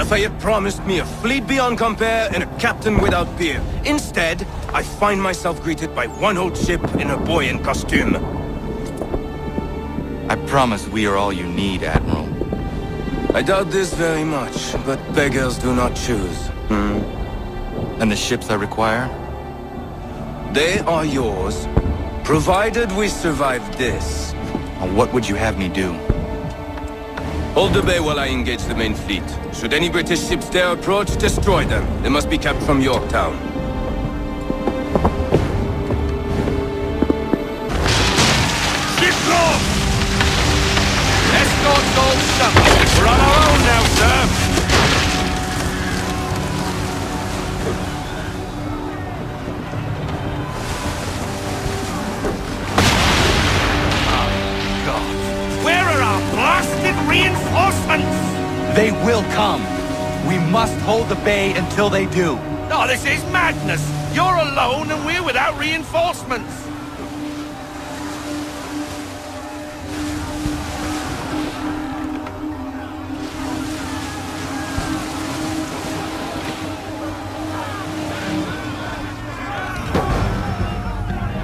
Lafayette promised me a fleet beyond compare and a captain without peer. Instead, I find myself greeted by one old ship and a boy in costume. I promise we are all you need, Admiral. I doubt this very much, but beggars do not choose. And the ships I require? They are yours, provided we survive this. And what would you have me do? Hold the bay while I engage the main fleet. Should any British ships dare approach, destroy them. They must be kept from Yorktown. Ships off! Escorts all shut. We're on our own now, sir. Reinforcements! They will come. We must hold the bay until they do. Oh, this is madness! You're alone and we're without reinforcements!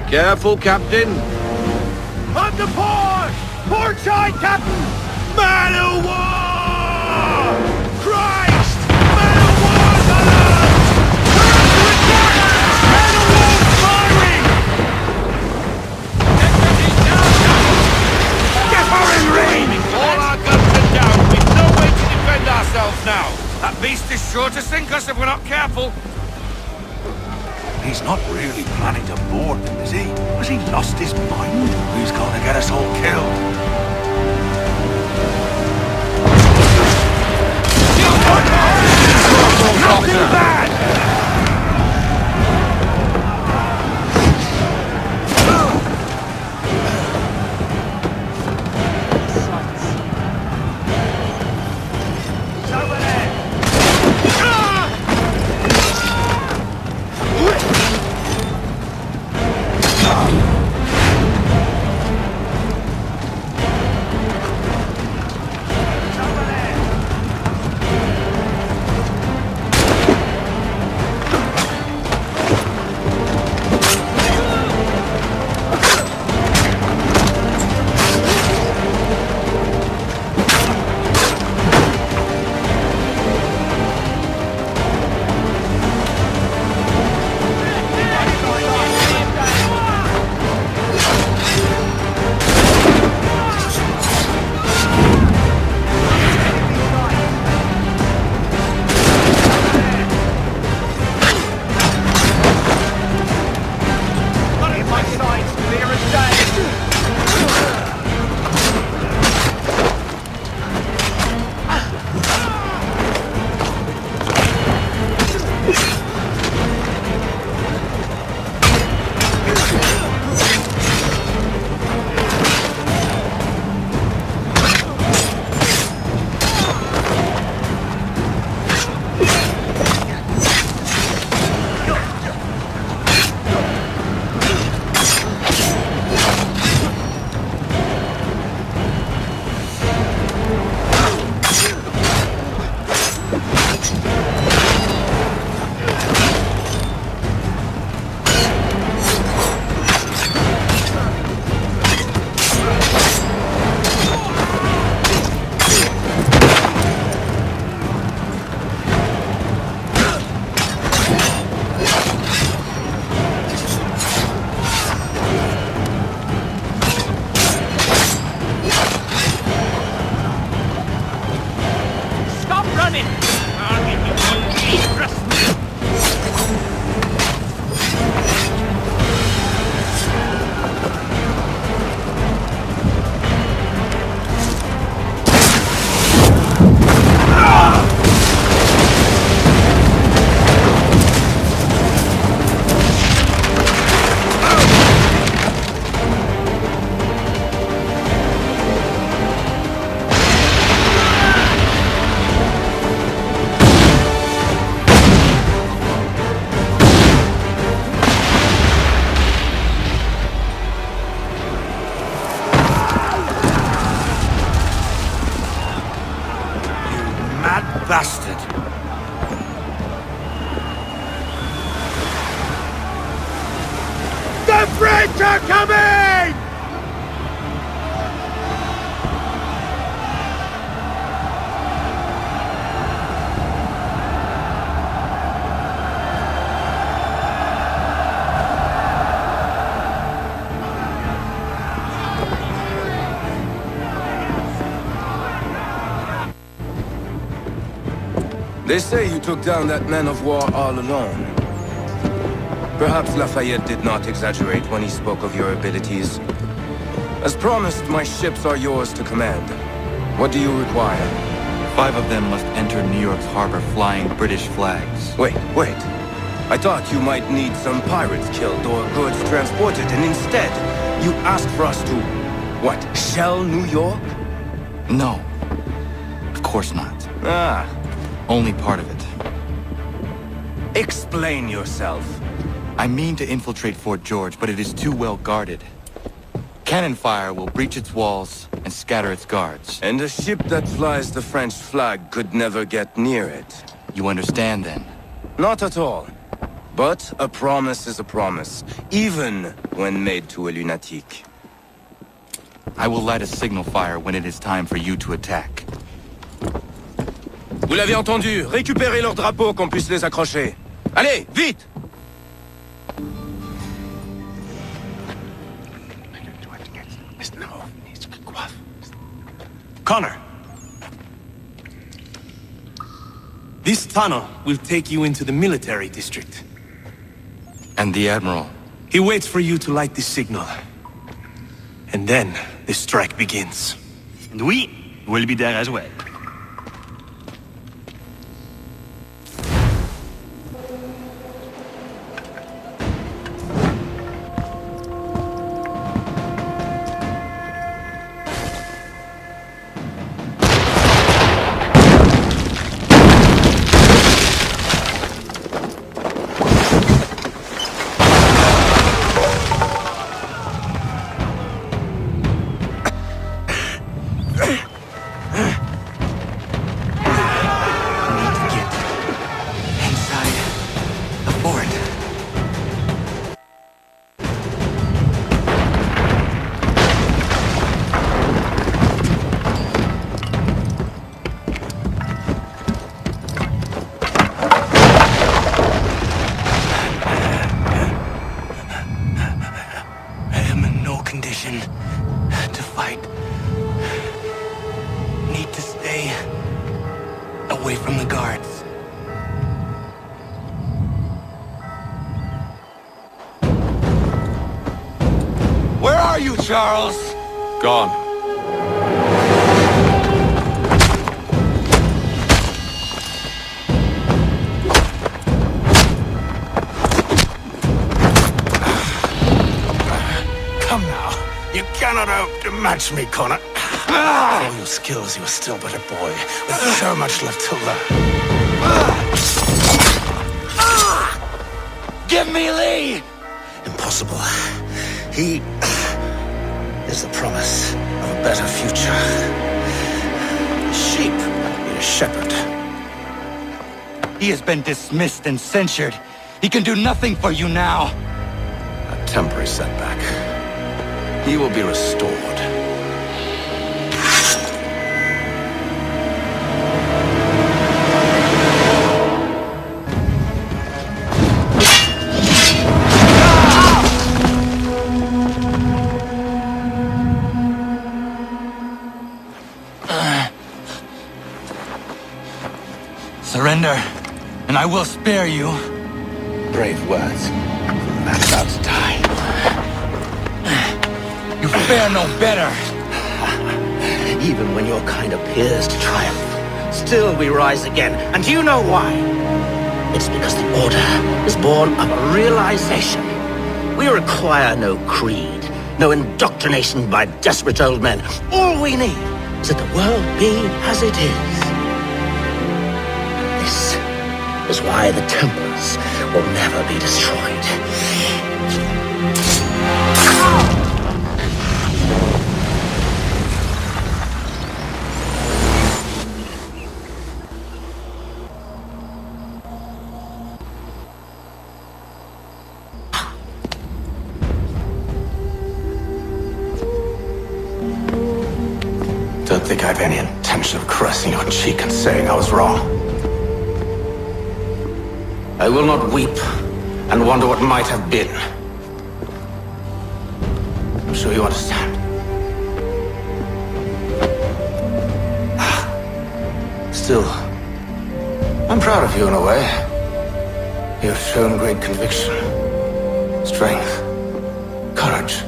Careful, Captain! On the port! Port side, Captain! Man of war! Christ! Man of war's alert! Man of war's firing! Get her in range! All our guns are down. We've no way to defend ourselves now. That beast is sure to sink us if we're not careful. He's not really planning to board them, is he? Has he lost his mind? He's gonna get us all killed. Nothing bad! Bastard! Water coming! They say you took down that man of war all alone. Perhaps Lafayette did not exaggerate when he spoke of your abilities. As promised, my ships are yours to command. What do you require? 5 of them must enter New York's harbor flying British flags. Wait. I thought you might need some pirates killed or goods transported, and instead, you asked for us to... what, shell New York? No. Of course not. Ah. Only part of it. Explain yourself. I mean to infiltrate Fort George, but it is too well guarded. Cannon fire will breach its walls and scatter its guards. And a ship that flies the French flag could never get near it. You understand, then? Not at all. But a promise is a promise, even when made to a lunatic. I will light a signal fire when it is time for you to attack. Vous l'avez entendu, récupérez leurs drapeaux qu'on puisse les accrocher. Allez, vite! Connor! This tunnel will take you into the military district. And the Admiral? He waits for you to light this signal. And then the strike begins. And we will be there as well. To fight. Need to stay away from the guards. Where are you, Charles? Gone. Come now. You cannot hope to match me, Connor. For all your skills, you are still but a boy, with so much left to learn. Give me Lee! Impossible. He is the promise of a better future. A sheep need a shepherd. He has been dismissed and censured. He can do nothing for you now. A temporary setback. He will be restored. Surrender, and I will spare you. Brave words. I'm about to die. You fare no better. Even when your kind appears to triumph, still we rise again. And you know why? It's because the Order is born of a realization. We require no creed, no indoctrination by desperate old men. All we need is that the world be as it is. This is why the Templars will never be destroyed. Don't think I have any intention of caressing your cheek and saying I was wrong. I will not weep and wonder what might have been. I'm sure you understand. Still, I'm proud of you in a way. You have shown great conviction, strength, courage.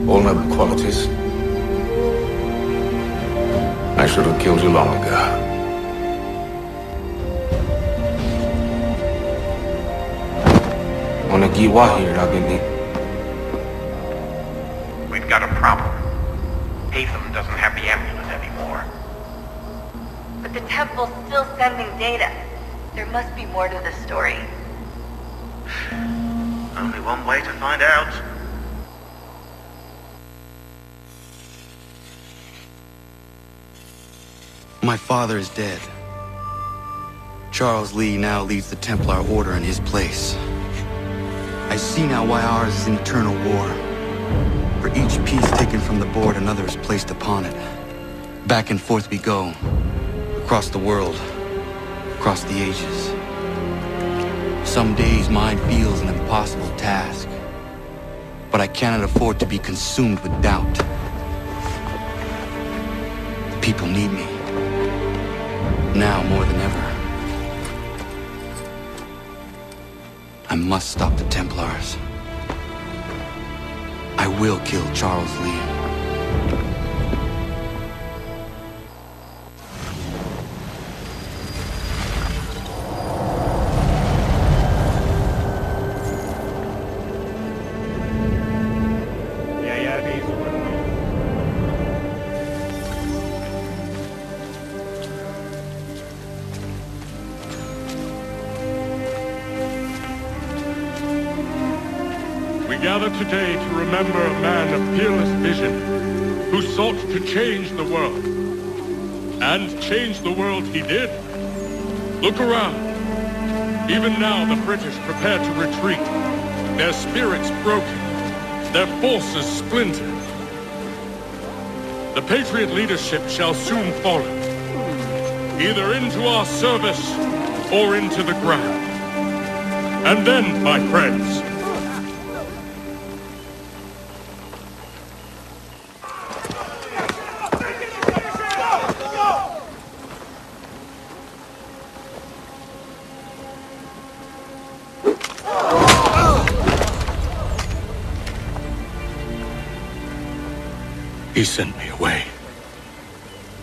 All noble qualities. I should have killed you long ago. We've got a problem. Hatham doesn't have the amulet anymore. But the temple's still sending data. There must be more to the story. Only one way to find out. My father is dead. Charles Lee now leads the Templar Order in his place. I see now why ours is an eternal war. For each piece taken from the board, another is placed upon it. Back and forth we go. Across the world. Across the ages. Some days mine feels an impossible task. But I cannot afford to be consumed with doubt. The people need me. Now more than ever. I must stop the Templars. I will kill Charles Lee. Gather today to remember a man of peerless vision who sought to change the world. And change the world he did. Look around. Even now the British prepare to retreat. Their spirits broken. Their forces splintered. The Patriot leadership shall soon follow. Either into our service or into the ground. And then, my friends, he sent me away.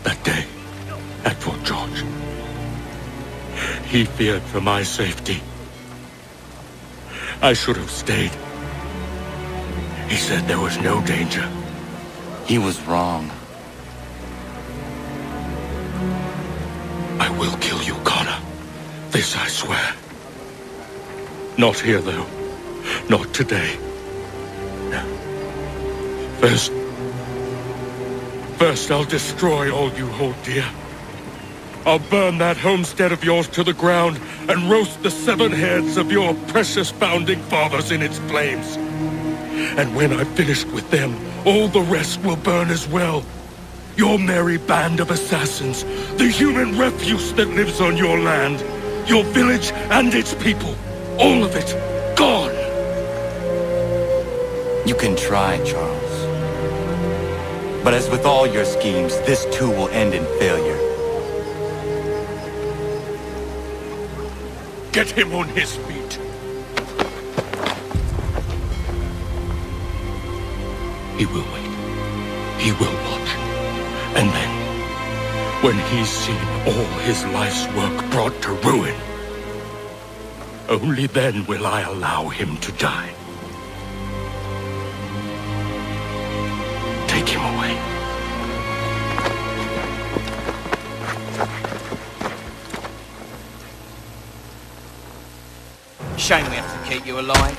That day, at Fort George. He feared for my safety. I should have stayed. He said there was no danger. He was wrong. I will kill you, Connor. This I swear. Not here, though. Not today. No. First, I'll destroy all you hold dear. I'll burn that homestead of yours to the ground and roast the 7 heads of your precious founding fathers in its flames. And when I've finished with them, all the rest will burn as well. Your merry band of assassins, the human refuse that lives on your land, your village and its people, all of it, gone. You can try, Charles. But as with all your schemes, this too will end in failure. Get him on his feet. He will wait. He will watch. And then, when he's seen all his life's work brought to ruin, only then will I allow him to die. Take him away. Shame we have to keep you alive.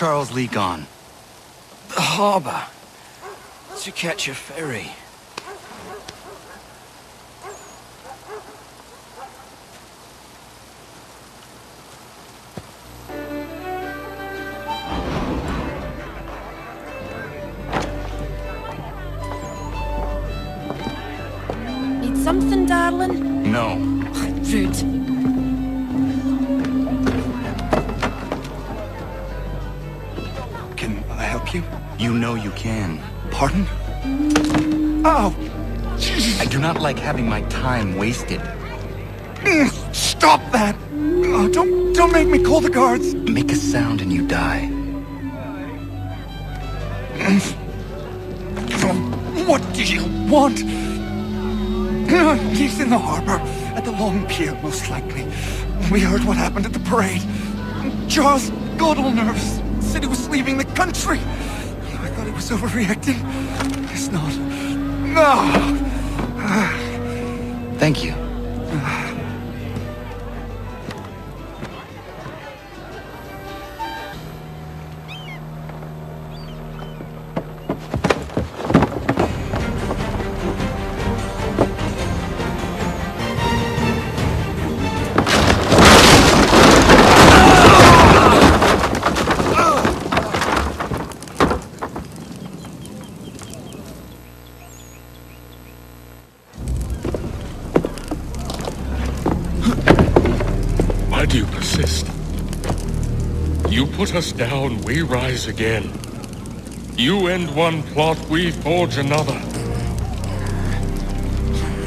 Charles Lee gone? The harbor. To catch a ferry. Need something, darling? No. Rude. Can I help you? You know you can. Pardon? Oh! I do not like having my time wasted. Stop that! Oh, don't make me call the guards! Make a sound and you die. What do you want? He's in the harbor, at the Long Pier, most likely. We heard what happened at the parade. Charles got all nervous, said he was leaving the country. I thought he was overreacting. Guess not. No! Thank you. Why do you persist? You put us down, we rise again. You end one plot, we forge another.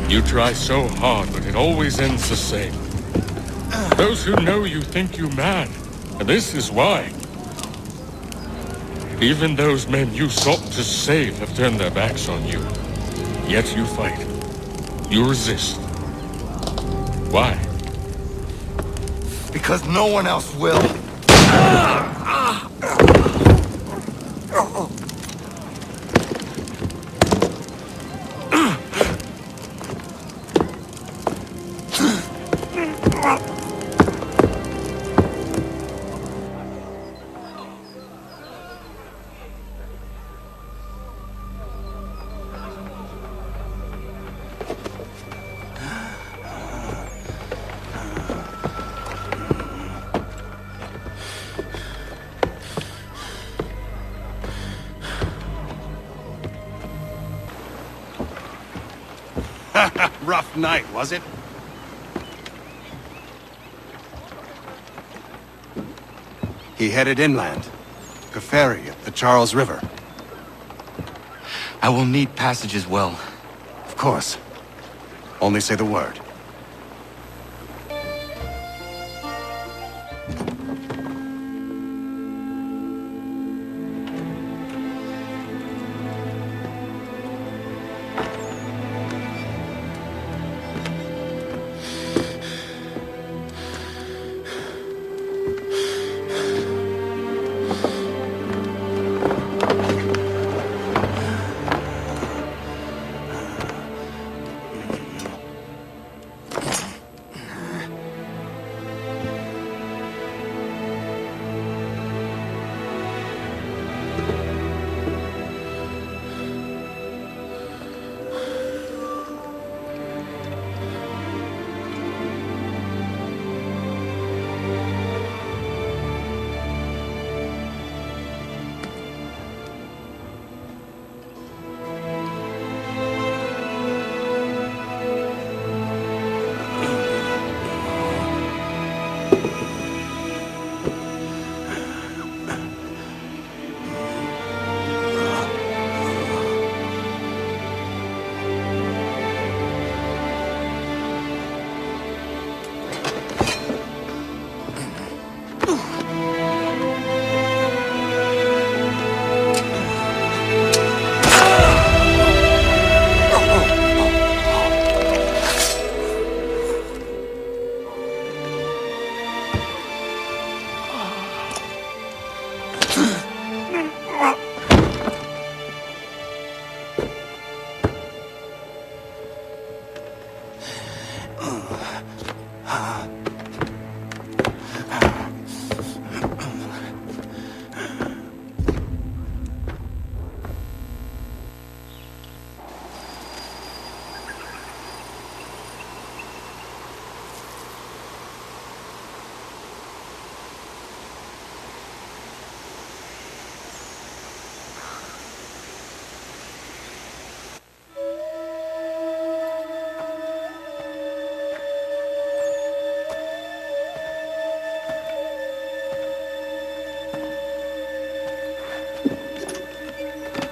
You try so hard, but it always ends the same. Those who know you think you mad, and this is why. Even those men you sought to save have turned their backs on you. Yet you fight. You resist. Why? Because no one else will. Rough night, was it? He headed inland. A ferry at the Charles River. I will need passage as well. Of course. Only say the word.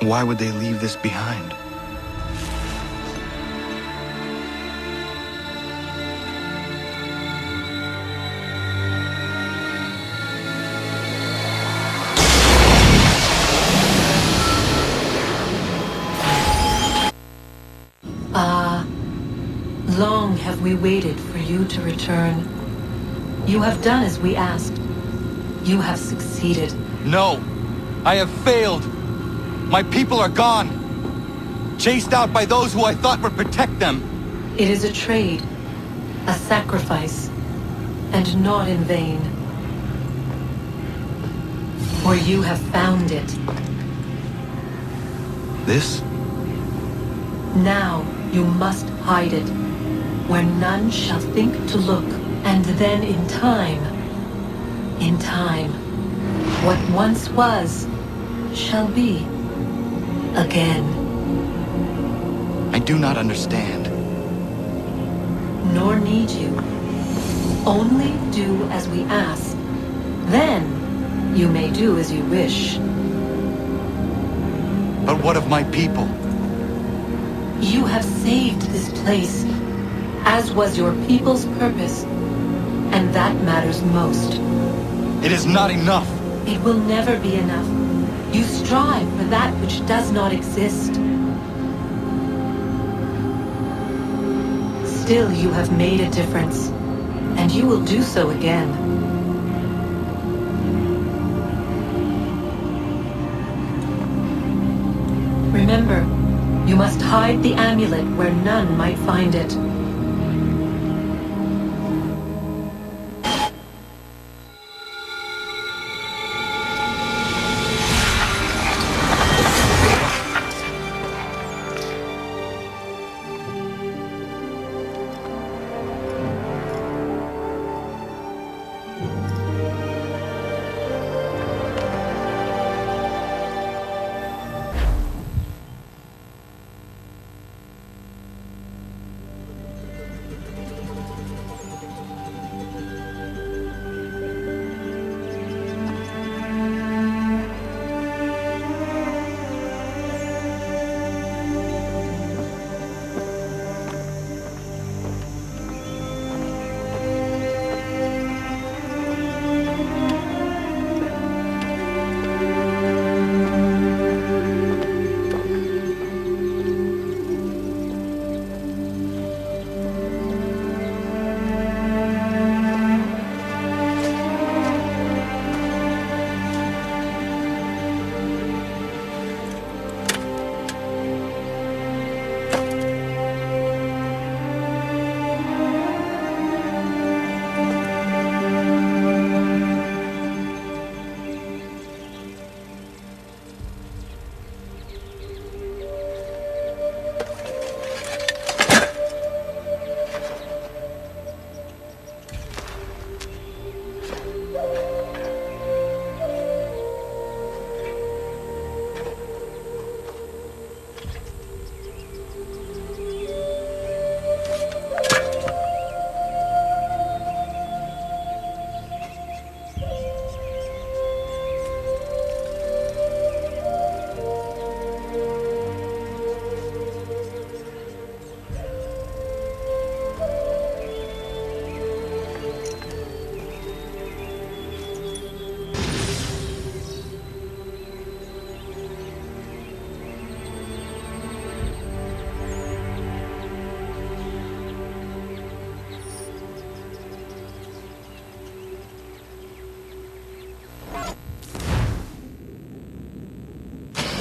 Why would they leave this behind? Long have we waited for you to return. You have done as we asked. You have succeeded. No! I have failed! My people are gone! Chased out by those who I thought would protect them! It is a trade, a sacrifice, and not in vain. For you have found it. This? Now you must hide it, where none shall think to look, and then in time, what once was, shall be, again. I do not understand. Nor need you. Only do as we ask. Then, you may do as you wish. But what of my people? You have saved this place, as was your people's purpose, and that matters most. It is not enough. It will never be enough. You strive for that which does not exist. Still, you have made a difference, and you will do so again. Remember, you must hide the amulet where none might find it.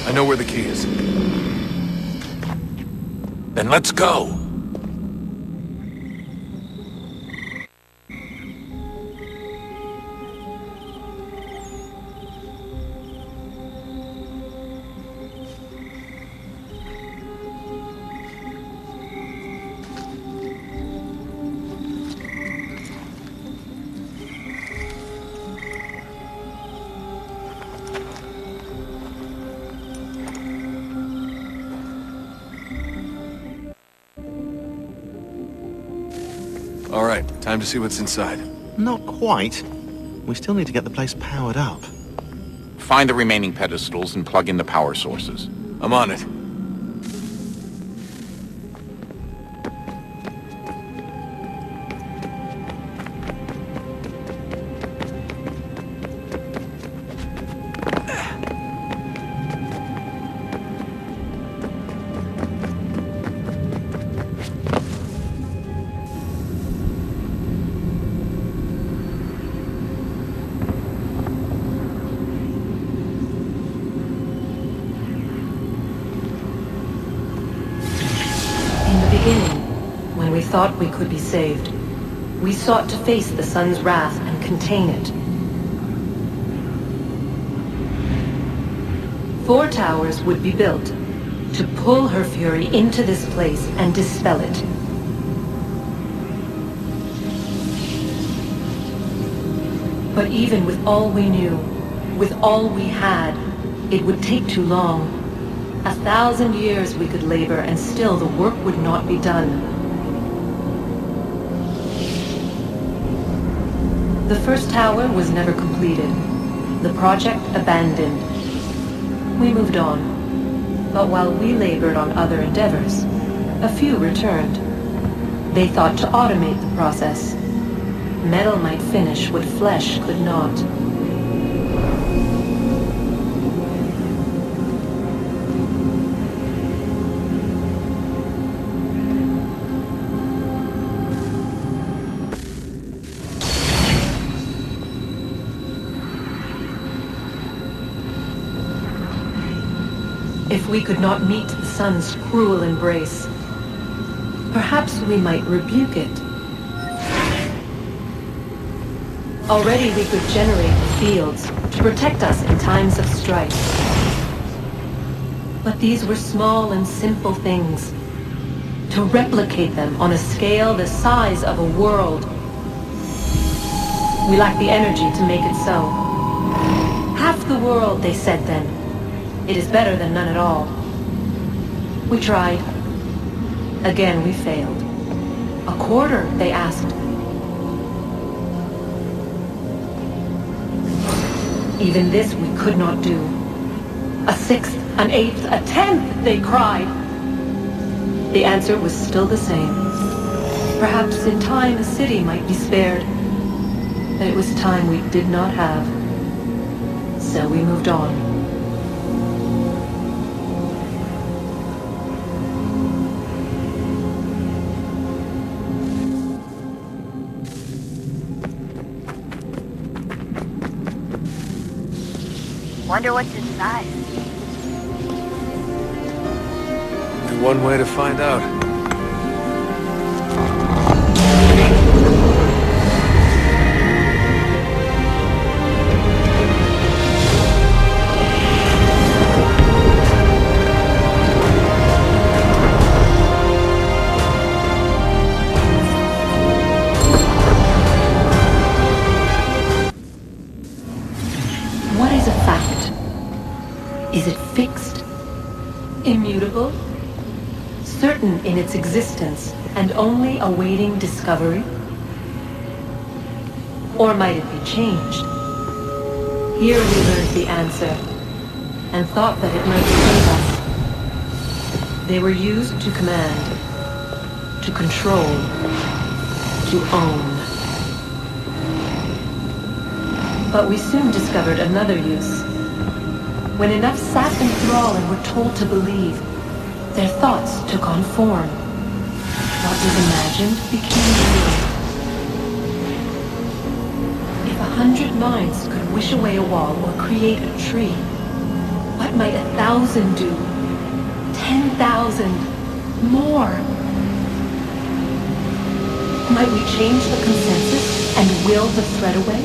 I know where the key is. Then let's go! All right, time to see what's inside. Not quite. We still need to get the place powered up. Find the remaining pedestals and plug in the power sources. I'm on it. When we thought we could be saved, we sought to face the sun's wrath and contain it. 4 towers would be built to pull her fury into this place and dispel it. But even with all we knew, with all we had, it would take too long. 1,000 years we could labor and still the work would not be done. The first tower was never completed. The project abandoned. We moved on. But while we labored on other endeavors, a few returned. They thought to automate the process. Metal might finish what flesh could not. If we could not meet the sun's cruel embrace, perhaps we might rebuke it. Already we could generate the fields to protect us in times of strife. But these were small and simple things. To replicate them on a scale the size of a world, we lack the energy to make it so. Half the world, they said then. It is better than none at all. We tried. Again, we failed. A quarter, they asked. Even this we could not do. A 6th, an 8th, a 10th, they cried. The answer was still the same. Perhaps in time a city might be spared. But it was time we did not have. So we moved on. Wonder what's inside. Only one way to find out. What is a fact? Is it fixed? Immutable? Certain in its existence and only awaiting discovery? Or might it be changed? Here we learned the answer and thought that it might save us. They were used to command, to control, to own. But we soon discovered another use. When enough sat in thrall and were told to believe, their thoughts took on form. What was imagined became real. If 100 minds could wish away a wall or create a tree, what might 1,000 do? 10,000? More? Might we change the consensus and will the thread away?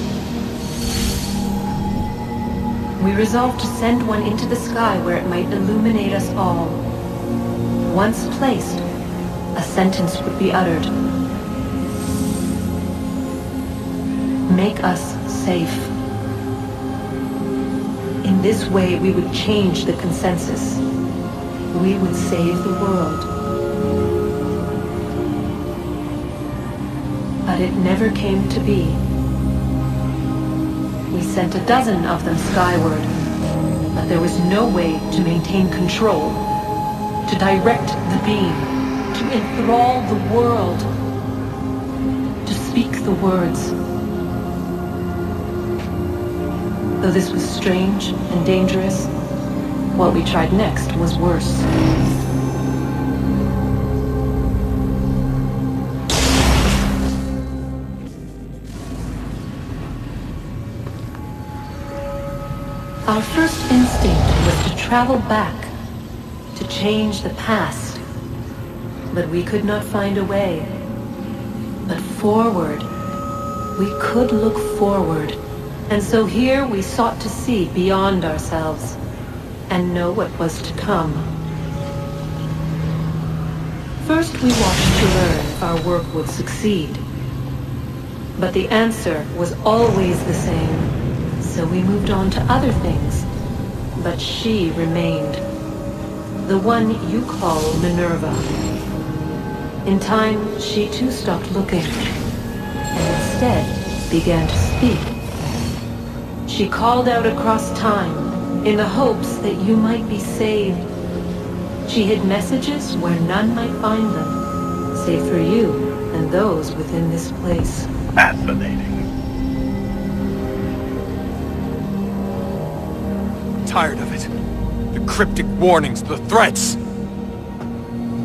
We resolved to send one into the sky where it might illuminate us all. Once placed, a sentence would be uttered. Make us safe. In this way, we would change the consensus. We would save the world. But it never came to be. We sent a dozen of them skyward, But there was no way to maintain control, to direct the beam, to enthrall the world, to speak the words. Though this was strange and dangerous, what we tried next was worse. Our first instinct was to travel back, to change the past. But we could not find a way. But forward, we could look forward. And so here we sought to see beyond ourselves and know what was to come. First we watched to learn if our work would succeed. But the answer was always the same. So we moved on to other things, but she remained. The one you call Minerva. In time, she too stopped looking, and instead began to speak. She called out across time, in the hopes that you might be saved. She hid messages where none might find them, save for you and those within this place. Fascinating. Tired of it. The cryptic warnings, the threats.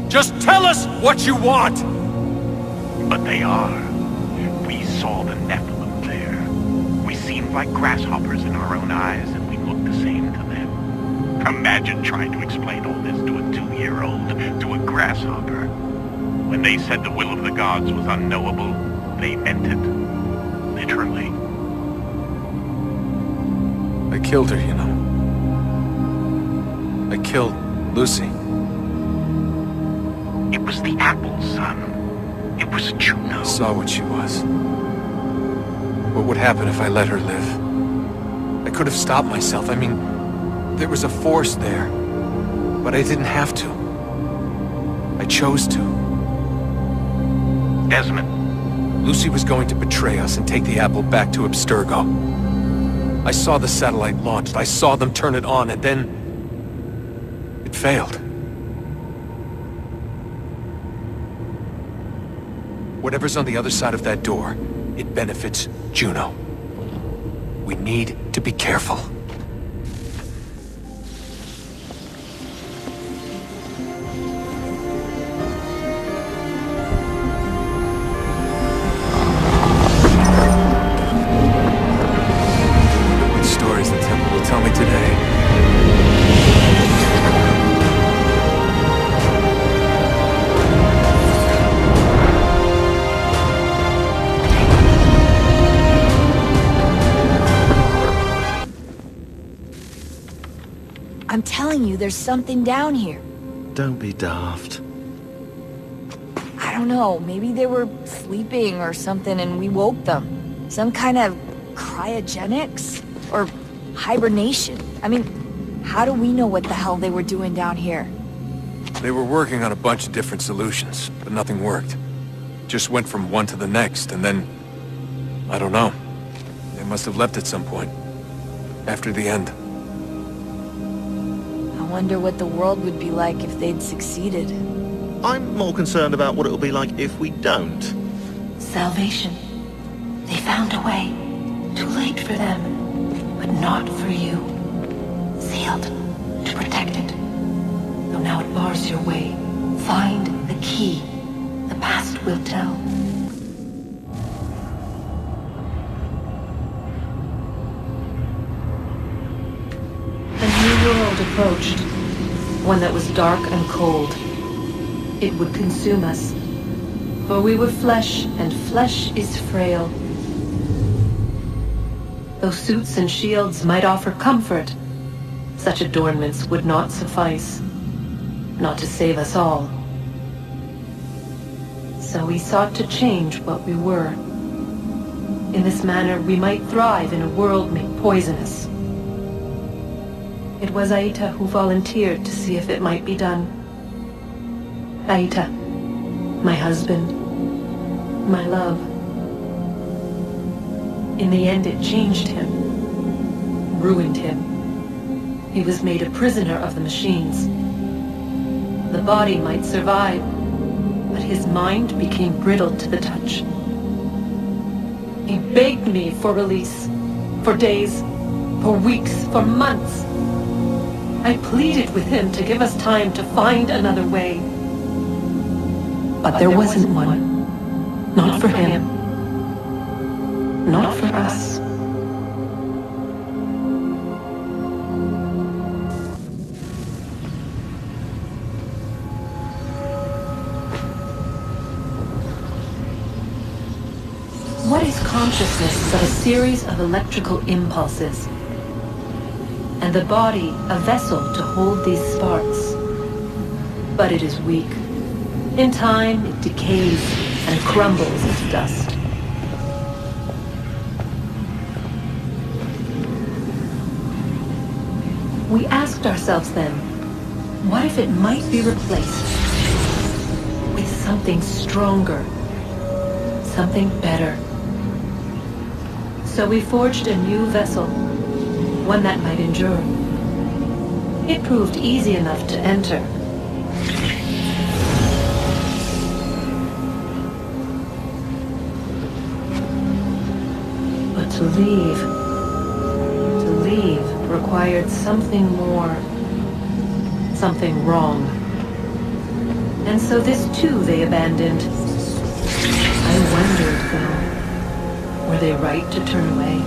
Just tell us what you want! But they are. We saw the Nephilim there. We seemed like grasshoppers in our own eyes, and we looked the same to them. Imagine trying to explain all this to a 2-year-old, to a grasshopper. When they said the will of the gods was unknowable, they meant it. Literally. I killed her, you know. I killed Lucy. It was the apple, son. It was Juno. I saw what she was. What would happen if I let her live? I could have stopped myself. I mean, there was a force there. But I didn't have to. I chose to. Desmond. Lucy was going to betray us and take the apple back to Abstergo. I saw the satellite launched. I saw them turn it on, and then it failed. Whatever's on the other side of that door, it benefits Juno. We need to be careful. What stories the temple will tell me today. I'm telling you, there's something down here. Don't be daft. I don't know, maybe they were sleeping or something and we woke them. Some kind of cryogenics? Or hibernation? I mean, how do we know what the hell they were doing down here? They were working on a bunch of different solutions, but nothing worked. Just went from one to the next, and then... I don't know. They must have left at some point. After the end. I wonder what the world would be like if they'd succeeded. I'm more concerned about what it'll be like if we don't. Salvation. They found a way. Too late for them, but not for you. Sealed to protect it. Though now it bars your way. Find the key. The past will tell. A new world approached. One that was dark and cold. It would consume us. For we were flesh, and flesh is frail. Though suits and shields might offer comfort, such adornments would not suffice. Not to save us all. So we sought to change what we were. In this manner, we might thrive in a world made poisonous. It was Aita who volunteered to see if it might be done. Aita, my husband, my love. In the end, it changed him, ruined him. He was made a prisoner of the machines. The body might survive, but his mind became brittle to the touch. He begged me for release, for days, for weeks, for months. I pleaded with him to give us time to find another way. But there wasn't one. Not for him. Not for us. What is consciousness but a series of electrical impulses? And the body a vessel to hold these sparks. But it is weak. In time, it decays and crumbles into dust. We asked ourselves then, what if it might be replaced with something stronger, something better? So we forged a new vessel, one that might endure. It proved easy enough to enter. But to leave required something more, something wrong. And so this too they abandoned. I wondered, though, were they right to turn away?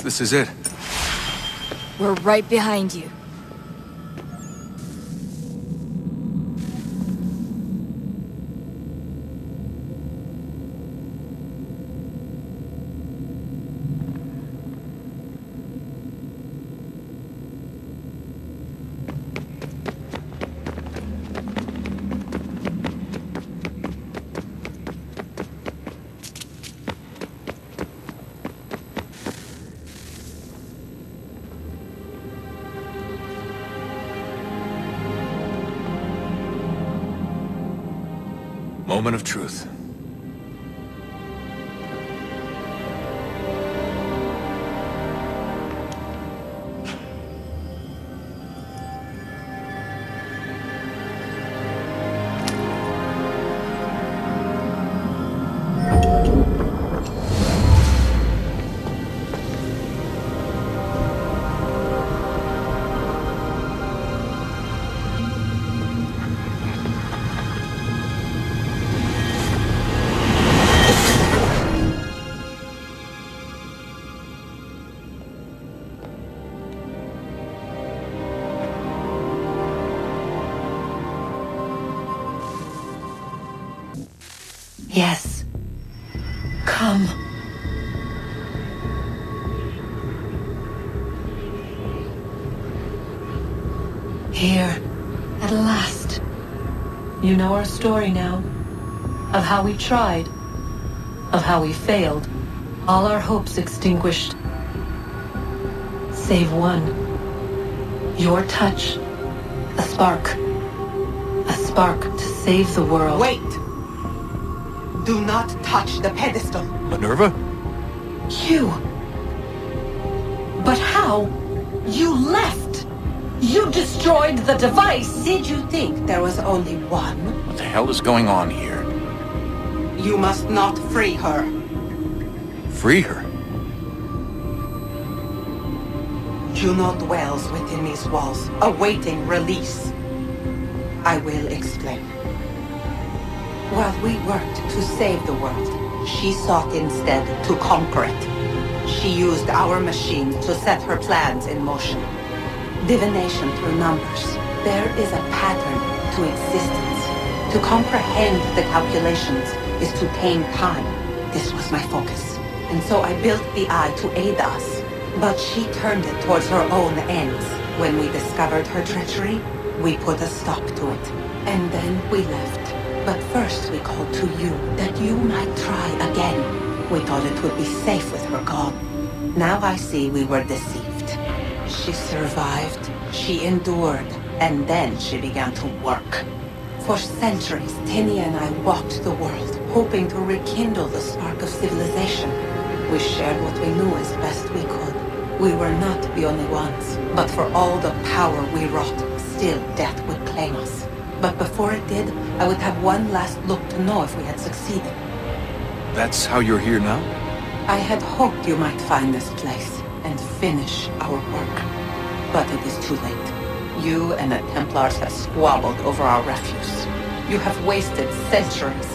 This is it. We're right behind you. Moment of truth. Yes. Come. Here, at last. You know our story now. Of how we tried. Of how we failed. All our hopes extinguished. Save one. Your touch. A spark. A spark to save the world. Wait! Do not touch the pedestal. Minerva? You. But how? You left. You destroyed the device. Did you think there was only one? What the hell is going on here? You must not free her. Free her? Juno dwells within these walls, awaiting release. I will explain. While we worked to save the world, she sought instead to conquer it. She used our machine to set her plans in motion. Divination through numbers. There is a pattern to existence. To comprehend the calculations is to tame time. This was my focus. And so I built the Eye to aid us. But she turned it towards her own ends. When we discovered her treachery, we put a stop to it. And then we left. But first we called to you, that you might try again. We thought it would be safe with her gone. Now I see we were deceived. She survived, she endured, and then she began to work. For centuries, Tinia and I walked the world, hoping to rekindle the spark of civilization. We shared what we knew as best we could. We were not the only ones, but for all the power we wrought, still death would claim us. But before it did, I would have one last look to know if we had succeeded. That's how you're here now? I had hoped you might find this place and finish our work. But it is too late. You and the Templars have squabbled over our refuse. You have wasted centuries,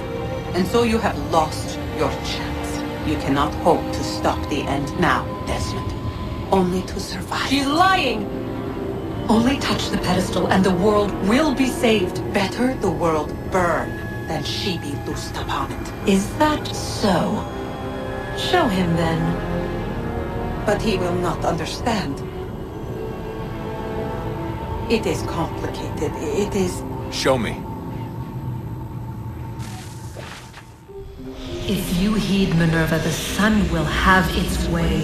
and so you have lost your chance. You cannot hope to stop the end now, Desmond. Only to survive. She's lying! Only touch the pedestal and the world will be saved. Better the world burn than she be loosed upon it. Is that so? Show him then. But he will not understand. It is complicated. It is... Show me. If you heed Minerva, the sun will have its way.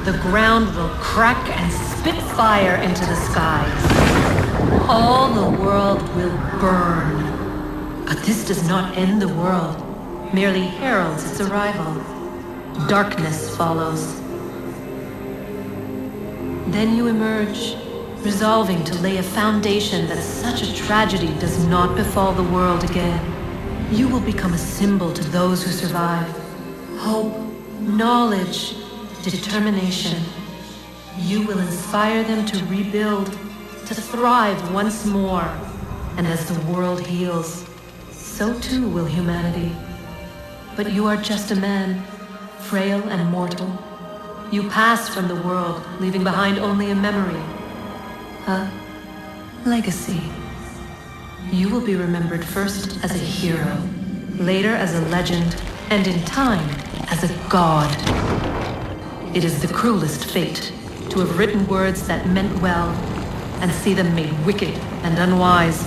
The ground will crack and spit fire into the skies. All the world will burn. But this does not end the world, merely heralds its arrival. Darkness follows. Then you emerge, resolving to lay a foundation that such a tragedy does not befall the world again. You will become a symbol to those who survive. Hope, knowledge, determination. You will inspire them to rebuild, to thrive once more. And as the world heals, so too will humanity. But you are just a man, frail and mortal. You pass from the world, leaving behind only a memory. A legacy. You will be remembered first as a hero, later as a legend, and in time, as a god. It is the cruelest fate to have written words that meant well, and see them made wicked and unwise.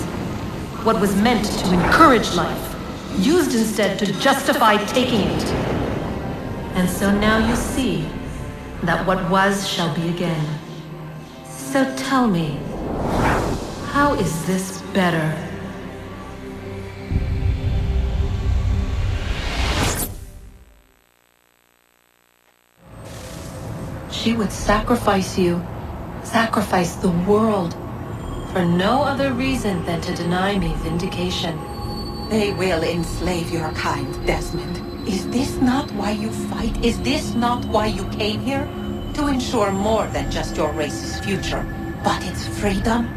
What was meant to encourage life, used instead to justify taking it. And so now you see that what was shall be again. So tell me, how is this better? She would sacrifice you, sacrifice the world, for no other reason than to deny me vindication. They will enslave your kind, Desmond. Is this not why you fight? Is this not why you came here? To ensure more than just your race's future, but its freedom?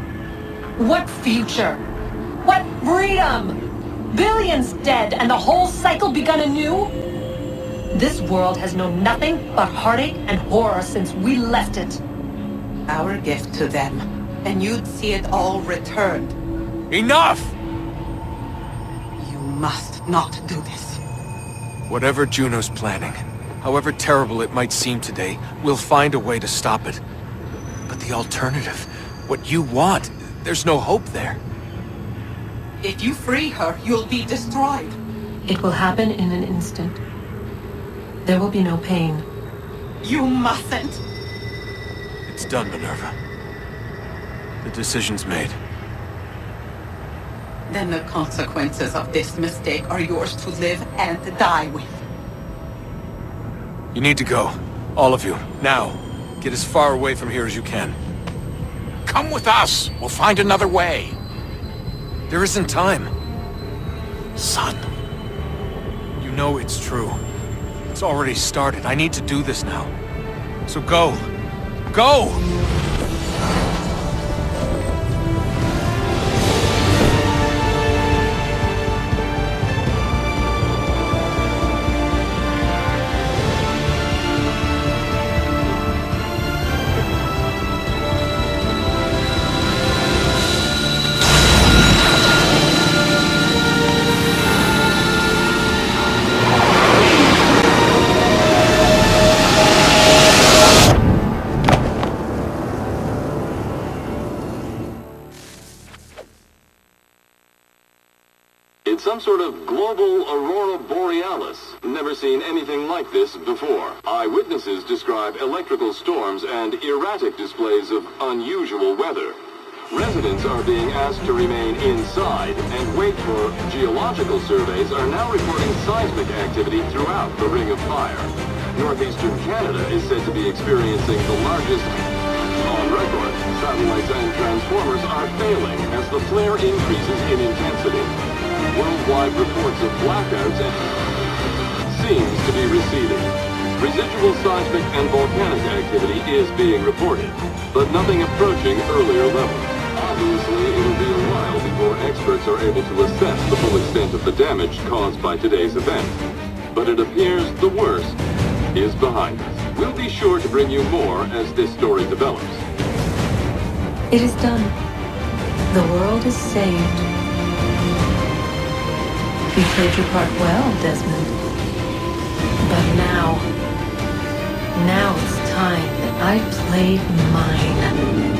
What future? What freedom? Billions dead and the whole cycle begun anew? This world has known nothing but heartache and horror since we left it. Our gift to them, and you'd see it all returned. Enough! You must not do this. Whatever Juno's planning, however terrible it might seem today, we'll find a way to stop it. But the alternative, what you want, there's no hope there. If you free her, you'll be destroyed. It will happen in an instant. There will be no pain. You mustn't. It's done, Minerva. The decision's made. Then the consequences of this mistake are yours to live and die with. You need to go. All of you. Now. Get as far away from here as you can. Come with us. We'll find another way. There isn't time. Son. You know it's true. It's already started. I need to do this now. So go. Go! some sort of global aurora borealis. Never seen anything like this before. Eyewitnesses describe electrical storms and erratic displays of unusual weather. Residents are being asked to remain inside and wait for geological surveys are now reporting seismic activity throughout the Ring of Fire. Northeastern Canada is said to be experiencing the largest on record. Satellites and transformers are failing as the flare increases in intensity. Worldwide reports of blackouts seems to be receding. Residual seismic and volcanic activity is being reported, but nothing approaching earlier levels. Obviously, it'll be a while before experts are able to assess the full extent of the damage caused by today's event. But it appears the worst is behind us. We'll be sure to bring you more as this story develops. It is done. The world is saved. You played your part well, Desmond. But now it's time that I played mine.